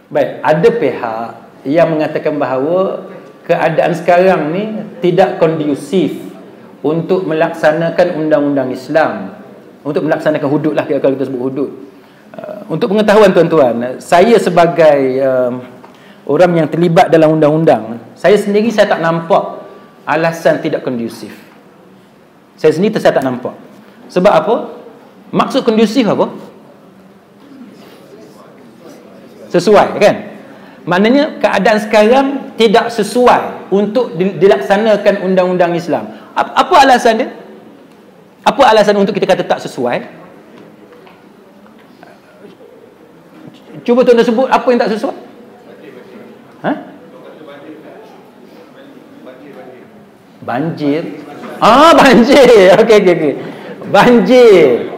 Baik, ada pihak yang mengatakan bahawa keadaan sekarang ni tidak kondusif untuk melaksanakan undang-undang Islam, untuk melaksanakan hudud lah, kalau kita sebut hudud. Untuk pengetahuan tuan-tuan, saya sebagai orang yang terlibat dalam undang-undang, saya sendiri saya tak nampak alasan tidak kondusif. Saya sendiri saya tak nampak. Sebab apa? Maksud kondusif apa? Sesuai, kan? Maknanya keadaan sekarang tidak sesuai untuk dilaksanakan undang-undang Islam. Apa alasan dia? Apa alasan untuk kita kata tak sesuai? Cuba tuan sebut apa yang tak sesuai? Ha? Banjir. Banjir. Okey. Banjir.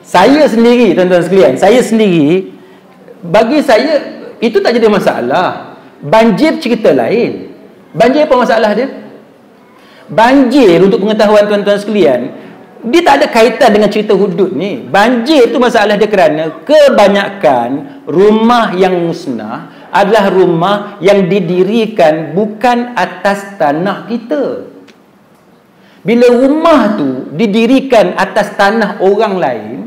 Saya sendiri, tuan-tuan sekalian, bagi saya itu tak jadi masalah. Banjir cerita lain. Banjir apa masalah dia? Banjir, untuk pengetahuan tuan-tuan sekalian, dia tak ada kaitan dengan cerita hudud ni. Banjir tu masalah dia kerana kebanyakan rumah yang musnah adalah rumah yang didirikan bukan atas tanah kita. Bila rumah tu didirikan atas tanah orang lain,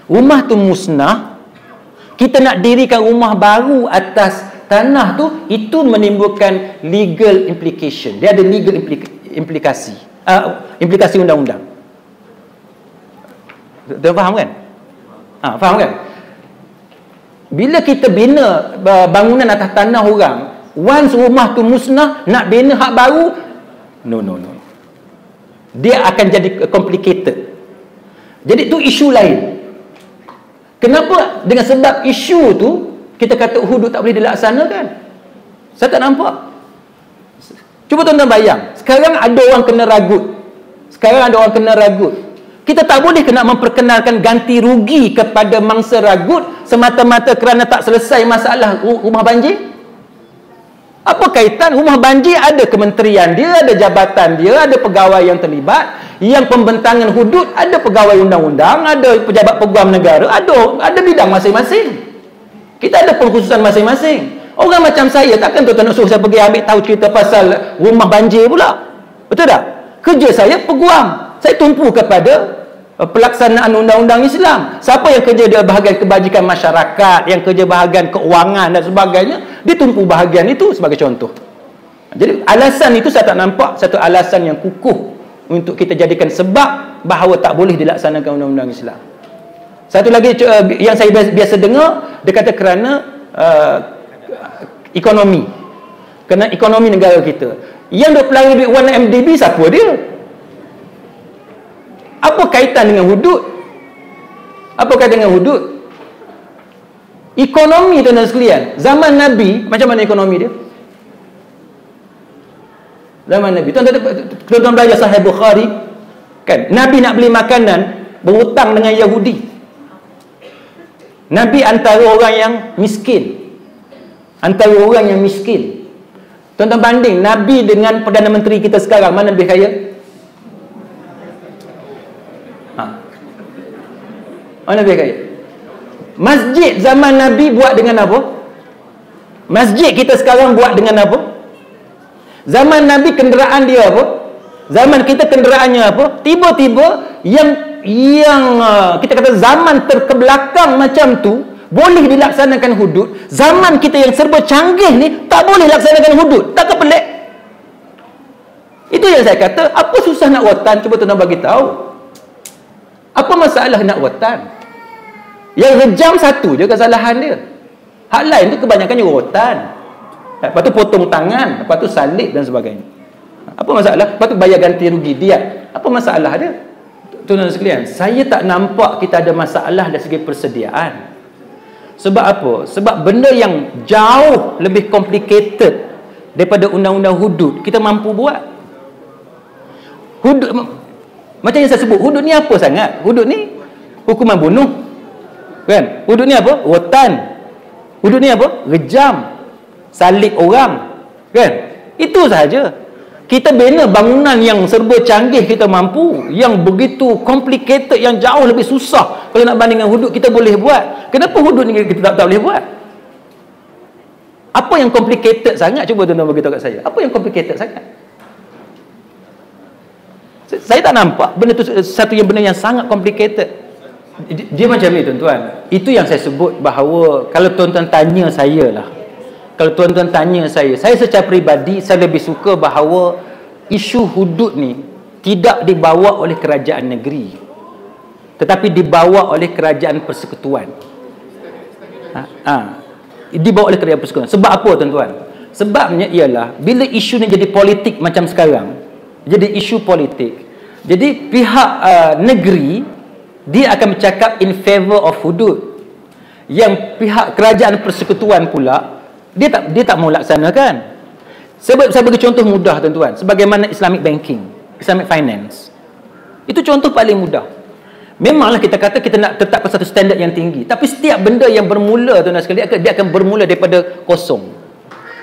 rumah tu musnah, kita nak dirikan rumah baru atas tanah tu, itu menimbulkan legal implication. Dia ada legal implikasi. Implikasi undang-undang. Tuan faham kan? Faham kan? Bila kita bina bangunan atas tanah orang, once rumah tu musnah, nak bina hak baru, no. Dia akan jadi complicated. Jadi tu isu lain. Kenapa? Dengan sebab isu tu kita kata hudud tak boleh dilaksanakan. Saya tak nampak. Cuba tuan-tuan bayang, sekarang ada orang kena ragut. Kita tak boleh kena memperkenalkan ganti rugi kepada mangsa ragut semata-mata kerana tak selesai masalah rumah banjir. Apa kaitan? Rumah banjir ada kementerian dia, ada jabatan dia, ada pegawai yang terlibat. Yang pembentangan hudud ada pegawai undang-undang, ada pejabat peguam negara, ada bidang masing-masing. Kita ada pengkhususan masing-masing. Orang macam saya takkan tuan-tuan nak suruh saya pergi ambil tahu cerita pasal rumah banjir pula. Betul tak? Kerja saya peguam. Saya tumpu kepada pelaksanaan undang-undang Islam. Siapa yang kerja di bahagian kebajikan masyarakat, yang kerja bahagian keuangan dan sebagainya, dia tumpu bahagian itu sebagai contoh. Jadi alasan itu saya tak nampak satu alasan yang kukuh untuk kita jadikan sebab bahawa tak boleh dilaksanakan undang-undang Islam. Satu lagi yang saya biasa dengar, dia kata kerana ekonomi. Kerana ekonomi negara kita. Yang duk pelari duit 1MDB, siapa dia? Apa kaitan dengan hudud? Ekonomi, tuan-tuan sekalian, zaman Nabi, macam mana ekonomi dia? Zaman Nabi, tuan-tuan belajar Sahih Bukhari, kan? Nabi nak beli makanan, berhutang dengan Yahudi. Nabi antara orang yang miskin. Tuan-tuan banding Nabi dengan Perdana Menteri kita sekarang, mana lebih kaya? Mana lebih kaya? Masjid zaman Nabi buat dengan apa? Masjid kita sekarang buat dengan apa? Zaman Nabi kenderaan dia apa? Zaman kita kenderaannya apa? Tiba-tiba yang kita kata zaman terkebelakang macam tu boleh dilaksanakan hudud. Zaman kita yang serba canggih ni tak boleh laksanakan hudud. Tak pelik? Itu yang saya kata, apa susah nak watan? Cuba tuan bagi tahu. Apa masalah nak watan? Yang rejam satu je kesalahan dia. Hak lain tu kebanyakannya rotan. Lepas tu potong tangan, lepas tu salib dan sebagainya. Apa masalah? Lepas tu bayar ganti rugi dia. Apa masalah dia? Tuan-tuan sekalian, saya tak nampak kita ada masalah dari segi persediaan. Sebab apa? Sebab benda yang jauh lebih complicated daripada undang-undang hudud kita mampu buat. Hudud, macam yang saya sebut, hudud ni apa sangat? Hudud ni hukuman bunuh, kan? Hudud ni apa? Rotan. Hudud ni apa? Rejam, salib orang, kan? Itu sahaja. Kita bina bangunan yang serba canggih kita mampu, yang begitu complicated, yang jauh lebih susah Kalau nak banding dengan hudud, kita boleh buat. Kenapa hudud ni kita tak boleh buat? Apa yang complicated sangat? Cuba tuan-tuan beritahu kat saya. Apa yang complicated sangat? Saya tak nampak benda tu satu yang benda yang sangat complicated. Dia macam ni tuan-tuan. Itu yang saya sebut bahawa kalau tuan-tuan tanya saya lah. Kalau tuan-tuan tanya saya secara peribadi saya lebih suka bahawa isu hudud ni tidak dibawa oleh kerajaan negeri, tetapi dibawa oleh kerajaan persekutuan. Dibawa oleh kerajaan persekutuan. Sebab apa tuan-tuan? Sebabnya ialah bila isu ni jadi politik macam sekarang, jadi isu politik, jadi pihak negeri dia akan bercakap in favor of hudud, yang pihak kerajaan persekutuan pula dia tak mau laksanakan. Saya bagi contoh mudah tuan-tuan, sebagaimana Islamic banking, Islamic finance. Itu contoh paling mudah. Memanglah kita kata kita nak tetapkan satu standard yang tinggi, tapi setiap benda yang bermula tuan-tuan sekalian, dia akan bermula daripada kosong.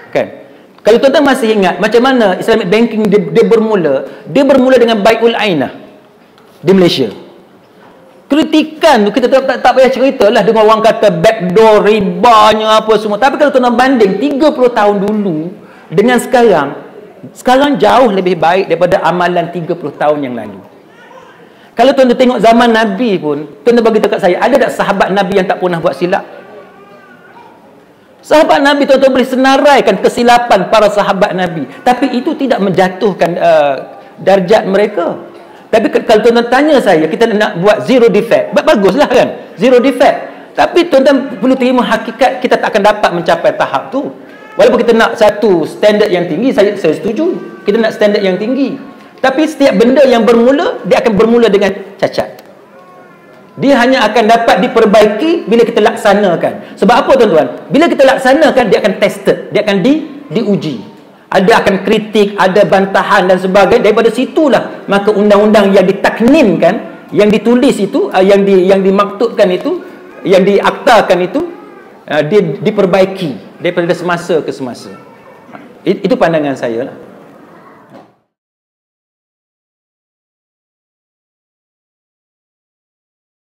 Kan? Kalau tuan-tuan masih ingat macam mana Islamic banking dia bermula dengan Bai'ul Ainah di Malaysia. Kritikan tu kita tak payah ceritalah dengan orang kata backdoor, ribanya apa semua. Tapi kalau tuan-tuan banding 30 tahun dulu dengan sekarang jauh lebih baik daripada amalan 30 tahun yang lalu. Kalau tuan-tuan tengok zaman Nabi pun, tuan-tuan bagi tahu kat saya, ada tak sahabat Nabi yang tak pernah buat silap? Sahabat Nabi, tuan-tuan boleh senaraikan kesilapan para sahabat Nabi, tapi itu tidak menjatuhkan darjat mereka. Tapi kalau tuan-tuan tanya saya, kita nak buat zero defect, baguslah kan, zero defect. Tapi tuan-tuan perlu terima hakikat, kita tak akan dapat mencapai tahap tu. Walaupun kita nak satu standard yang tinggi, saya setuju, kita nak standard yang tinggi. Tapi setiap benda yang bermula, dia akan bermula dengan cacat. Dia hanya akan dapat diperbaiki bila kita laksanakan. Sebab apa tuan-tuan? Bila kita laksanakan, dia akan tested, dia akan diuji. Ada akan kritik, ada bantahan dan sebagainya. Daripada situlah maka undang-undang yang ditakninkan, yang ditulis itu, yang dimaktubkan itu, yang diaktakan itu, diperbaiki daripada semasa ke semasa. Itu pandangan saya lah.